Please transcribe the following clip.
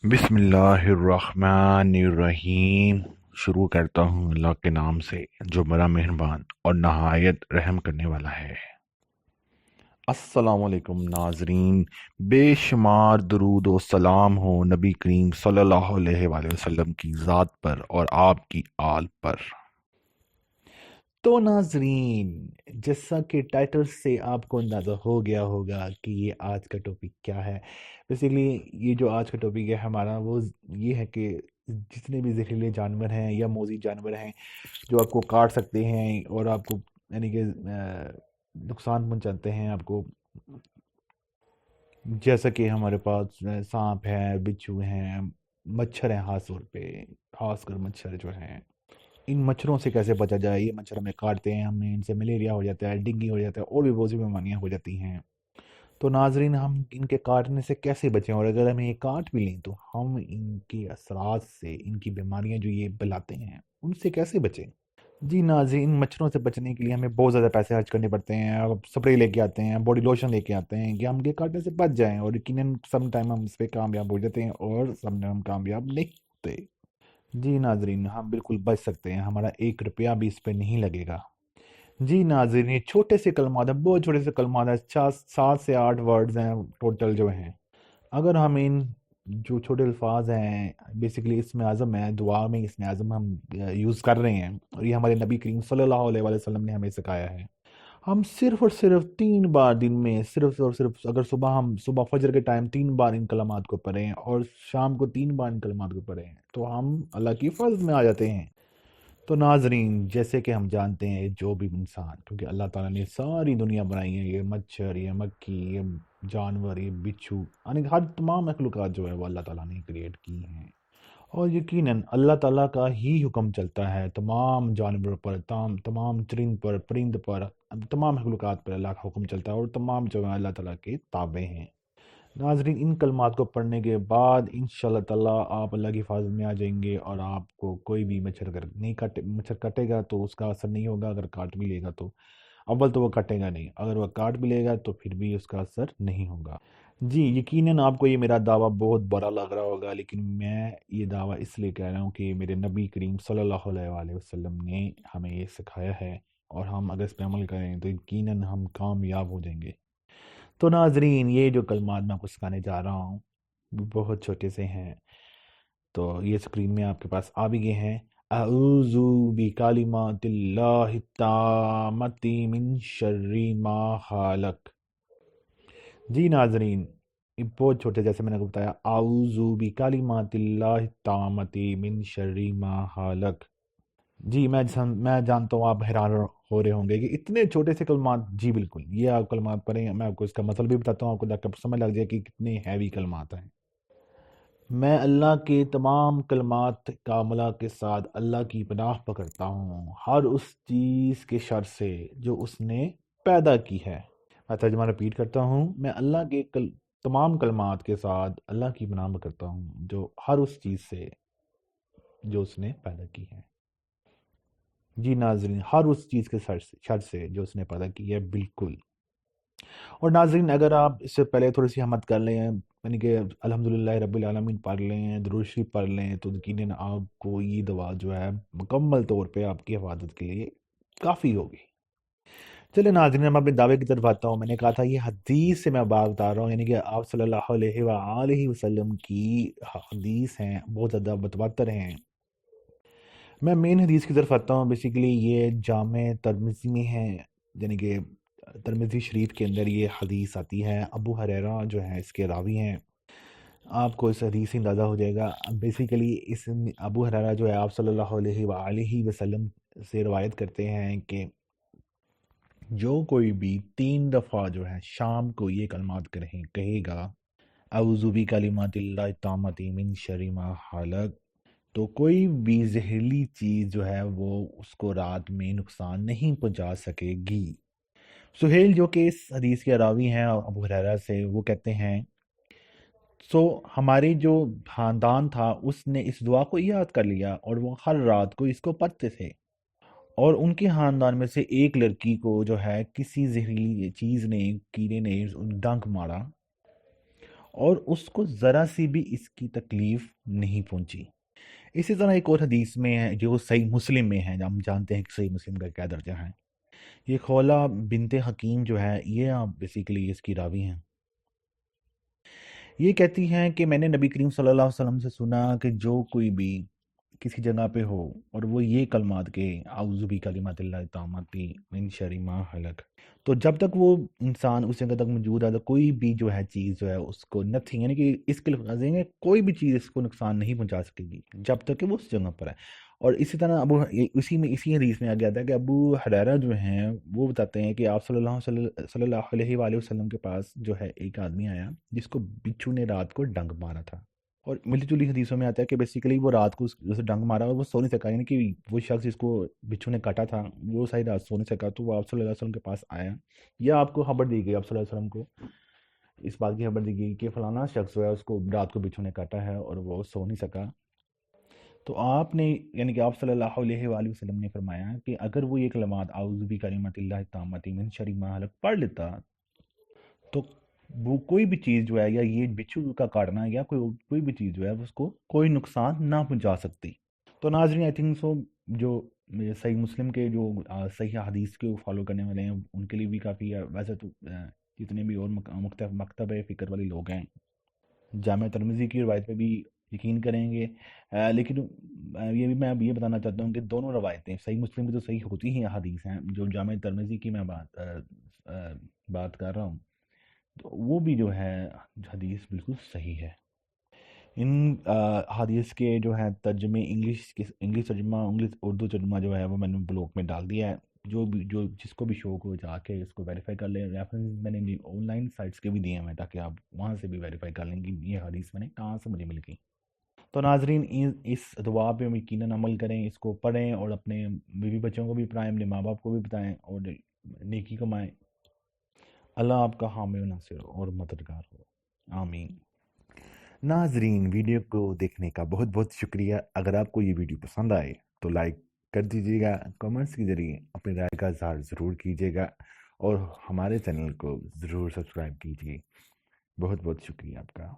بسم اللہ الرحمن الرحیم۔ شروع کرتا ہوں اللہ کے نام سے جو بڑا مہربان اور نہایت رحم کرنے والا ہے۔ السلام علیکم ناظرین، بے شمار درود و سلام ہو نبی کریم صلی اللہ علیہ وآلہ وسلم کی ذات پر اور آپ کی آل پر۔ تو ناظرین، جیسا کہ ٹائٹل سے آپ کو اندازہ ہو گیا ہوگا کہ یہ آج کا ٹاپک کیا ہے۔ بیسیکلی یہ جو آج کا ٹاپک ہے ہمارا وہ یہ ہے کہ جتنے بھی زہریلے جانور ہیں یا موذی جانور ہیں جو آپ کو کاٹ سکتے ہیں اور آپ کو یعنی کہ نقصان پہنچاتے ہیں آپ کو، جیسا کہ ہمارے پاس سانپ ہے، بچھو ہیں، مچھر ہیں، خاص طور پہ خاص کر مچھر جو ہیں، ان مچھروں سے کیسے بچا جائے۔ یہ مچھر ہمیں کاٹتے ہیں، ہمیں ان سے ملیریا ہو جاتا ہے، ڈینگی ہو جاتا ہے اور بھی بہت سی بیماریاں ہو جاتی ہیں۔ تو ناظرین، ہم ان کے کاٹنے سے کیسے بچیں، اور اگر ہمیں یہ کاٹ بھی لیں تو ہم ان کے اثرات سے، ان کی بیماریاں جو یہ بلاتے ہیں ان سے کیسے بچیں۔ جی ناظرین، ان مچھروں سے بچنے کے لیے ہمیں بہت زیادہ پیسے خرچ کرنے پڑتے ہیں، اور سپرے لے کے آتے ہیں، باڈی لوشن لے کے آتے ہیں کہ ہم کے کاٹنے سے بچ جائیں، اور یقیناً سم ٹائم ہم اس پہ کامیاب ہو جاتے ہیں اور سم ٹائم ہم کامیاب نہیں ہوتے۔ جی ناظرین، ہم بالکل بچ سکتے ہیں، ہمارا 1 روپیہ بھی اس پہ نہیں لگے گا۔ جی ناظرین، یہ چھوٹے سے کلمات ہیں، بہت چھوٹے سے کلمات ہیں، 7 سے 8 ورڈز ہیں ٹوٹل جو ہیں۔ اگر ہم ان جو چھوٹے الفاظ ہیں، بیسیکلی اسم اعظم ہے، دعا میں اسم اعظم ہم یوز کر رہے ہیں، اور یہ ہمارے نبی کریم صلی اللہ علیہ وآلہ وسلم نے ہمیں سکھایا ہے۔ ہم صرف اور صرف 3 بار دن میں، صرف اور صرف اگر صبح فجر کے ٹائم 3 بار ان کلمات کو پڑھیں اور شام کو 3 بار ان کلمات کو پڑھیں تو ہم اللہ کی فضل میں آ جاتے ہیں۔ تو ناظرین، جیسے کہ ہم جانتے ہیں جو بھی انسان، کیونکہ اللہ تعالیٰ نے ساری دنیا بنائی ہے، یہ مچھر، یہ مکھی، یہ جانور، یہ بچھو، یعنی ہر تمام مخلوقات جو ہے وہ اللہ تعالیٰ نے کریٹ کی ہیں، اور یقیناً اللہ تعالیٰ کا ہی حکم چلتا ہے تمام جانوروں پر، تمام چرند پر، پرند پر، تمام مخلوقات پر اللہ کا حکم چلتا ہے، اور تمام جو ہے اللہ تعالیٰ کے تابع ہیں۔ ناظرین، ان کلمات کو پڑھنے کے بعد انشاءاللہ تعالیٰ آپ اللہ کی حفاظت میں آ جائیں گے، اور آپ کو کوئی بھی مچھر اگر نہیں کاٹے، مچھر کاٹے گا تو اس کا اثر نہیں ہوگا، اگر کاٹ بھی لے گا تو اول تو وہ کٹے گا نہیں، اگر وہ کاٹ بھی لے گا تو پھر بھی اس کا اثر نہیں ہوگا۔ جی یقیناً آپ کو یہ میرا دعویٰ بہت برا لگ رہا ہوگا، لیکن میں یہ دعویٰ اس لیے کہہ رہا ہوں کہ میرے نبی کریم صلی اللہ علیہ وآلہ وسلم نے ہمیں یہ سکھایا ہے، اور ہم اگر اس پہ عمل کریں تو یقیناً ہم کامیاب ہو جائیں گے۔ تو ناظرین، یہ جو کلمات میں آپ کو سکھانے جا رہا ہوں وہ بہت چھوٹے سے ہیں، تو یہ اسکرین میں آپ کے پاس آ بھی گئے ہیں۔ اعوذ بکلمات اللہ التامۃ من شر ما خلق۔ جی ناظرین، یہ بہت چھوٹے، جیسے میں نے آپ کو بتایا، اعوذ بکلمات اللہ التامۃ من شر ما خلق۔ جی میں جانتا ہوں آپ حیران ہو رہے ہوں گے کہ اتنے چھوٹے سے کلمات۔ جی بالکل، یہ آپ کلمات پڑھیں، میں آپ کو اس کا مطلب بھی بتاتا ہوں، آپ کو دیکھ کر سمجھ لگ جائے کہ کتنے ہیوی کلمات ہیں۔ میں اللہ کے تمام کلمات کاملہ کے ساتھ اللہ کی پناہ پکڑتا ہوں ہر اس چیز کے شر سے جو اس نے پیدا کی ہے۔ میں ترجمہ رپیٹ کرتا ہوں، میں اللہ کے تمام کلمات کے ساتھ اللہ کی پناہ پکڑتا ہوں جو ہر اس چیز سے جو اس نے پیدا کی ہے۔ جی ناظرین، ہر اس چیز کے شر سے جو اس نے پیدا کی ہے، بالکل۔ اور ناظرین، اگر آپ اس سے پہلے تھوڑی سی ہمت کر لیں، یعنی کہ الحمدللہ رب العالمین پڑھ لیں، درود شریف پڑھ لیں، تو یقیناً آپ کو یہ دعا جو ہے مکمل طور پہ آپ کی حفاظت کے لیے کافی ہوگی۔ چلے ناظرین، میں اپنے دعوے کی طرف آتا ہوں۔ میں نے کہا تھا یہ حدیث سے میں بات بتا رہا ہوں، یعنی کہ آپ صلی اللہ علیہ وآلہ وسلم کی حدیث ہیں، بہت زیادہ متواتر ہیں۔ میں مین حدیث کی طرف آتا ہوں۔ بیسیکلی یہ جامع ترمذی میں ہے، یعنی کہ ترمذی شریف کے اندر یہ حدیث آتی ہے۔ ابو ہریرہ جو ہے اس کے راوی ہیں، آپ کو اس حدیث سے اندازہ ہو جائے گا۔ بیسیکلی اس ابو ہریرہ جو ہے آپ صلی اللہ علیہ وآلہ وسلم سے روایت کرتے ہیں کہ جو کوئی بھی 3 دفعہ جو ہے شام کو یہ کلمات کہے گا، اعوذ بکلمات اللہ التامۃ من شر ما خلق، تو کوئی بھی زہریلی چیز جو ہے وہ اس کو رات میں نقصان نہیں پہنچا سکے گی۔ سہیل جو کہ اس حدیث کے راوی ہیں ابو ہریرہ سے، وہ کہتے ہیں ہمارے جو خاندان تھا اس نے اس دعا کو یاد کر لیا اور وہ ہر رات کو اس کو پڑھتے تھے، اور ان کے خاندان میں سے ایک لڑکی کو جو ہے کسی زہریلی چیز نے، کیڑے نے ڈنک مارا، اور اس کو ذرا سی بھی اس کی تکلیف نہیں پہنچی۔ اسی طرح ایک اور حدیث میں ہے جو صحیح مسلم میں ہے، ہم جانتے ہیں کہ صحیح مسلم کا کیا درجہ ہے۔ یہ خولہ بنت حکیم جو ہے یہ بیسیکلی اس کی راوی ہیں۔ یہ کہتی ہیں کہ میں نے نبی کریم صلی اللہ علیہ وسلم سے سنا کہ جو کوئی بھی کسی جگہ پہ ہو اور وہ یہ کلمات کہ اعوذ بکلمات اللہ التاماتی من شر ما خلق، تو جب تک وہ انسان اس جگہ تک موجود ہے تو کوئی بھی جو ہے چیز جو ہے اس کو نتھنگ، یعنی کہ اس کے لفظ ہیں کوئی بھی چیز اس کو نقصان نہیں پہنچا سکے گی جب تک کہ وہ اس جگہ پر ہے۔ اور اسی طرح اسی حدیث میں آ گیا تھا کہ ابو حریرہ جو ہیں وہ بتاتے ہیں کہ آپ صلی اللہ علیہ وآلہ وسلم کے پاس جو ہے ایک آدمی آیا جس کو بچھو نے رات کو ڈنگ مارا تھا، اور ملی جلی حدیثوں میں آتا ہے کہ بیسیکلی وہ رات کو اسے ڈنگ مارا اور وہ سو نہیں سکا، یعنی کہ وہ شخص جس کو بچھو نے کاٹا تھا وہ ساری رات سو نہیں سکا، تو وہ آپ صلی اللہ علیہ وسلم کے پاس آیا، یا آپ کو خبر دی گئی، آپ صلی اللہ علیہ وسلم کو اس بات کی خبر دی گئی کہ فلانا شخص جو ہے اس کو رات کو بچھو نے کاٹا ہے اور وہ سو نہیں سکا۔ تو آپ نے یعنی کہ آپ صلی اللہ علیہ وآلہ وسلم نے فرمایا کہ اگر وہ یہ کلمات اعوذ بکلمات اللہ التاماتی من شر ما خلق پڑھ لیتا تو وہ کوئی بھی چیز جو ہے یا یہ بچھو کا کاٹنا یا کوئی بھی چیز جو ہے اس کو کوئی نقصان نہ پہنچا سکتی۔ تو ناظرین آئی تھنک سو جو صحیح مسلم کے جو صحیح حدیث کو فالو کرنے والے ہیں ان کے لیے بھی کافی ہے، ویسے تو جتنے بھی اور مختلف مکتب فکر والے لوگ ہیں جامع ترمذی کی روایت پہ بھی یقین کریں گے، لیکن یہ بھی میں اب یہ بتانا چاہتا ہوں کہ دونوں روایتیں صحیح مسلم کی تو صحیح ہوتی ہی حدیث ہیں، جو جامع ترمذی کی میں بات کر رہا ہوں تو وہ بھی جو ہے حدیث بالکل صحیح ہے۔ ان حدیث کے جو ہے ترجمے انگلش ترجمہ انگلش اردو ترجمہ جو ہے وہ میں نے بلاگ میں ڈال دیا ہے، جو جس کو بھی شوق ہو جا کے اس کو ویریفائی کر لیں، ریفرنس میں نے آن لائن سائٹس کے بھی دیے ہیں تاکہ آپ وہاں سے بھی ویریفائی کر لیں کہ یہ حدیث میں نے کہاں سے مجھے مل گئی۔ تو ناظرین اس دعا پہ یقیناً عمل کریں، اس کو پڑھیں اور اپنے بیوی بچوں کو بھی پڑھائیں، اپنے ماں باپ کو بھی بتائیں اور نیکی کمائیں۔ اللہ آپ کا حامی و ناصر اور مددگار ہو، آمین۔ ناظرین ویڈیو کو دیکھنے کا بہت بہت شکریہ۔ اگر آپ کو یہ ویڈیو پسند آئے تو لائک کر دیجیے گا، کمنٹس کے ذریعے اپنی رائے کا اظہار ضرور کیجیے گا اور ہمارے چینل کو ضرور سبسکرائب کیجیے۔ بہت بہت شکریہ آپ کا۔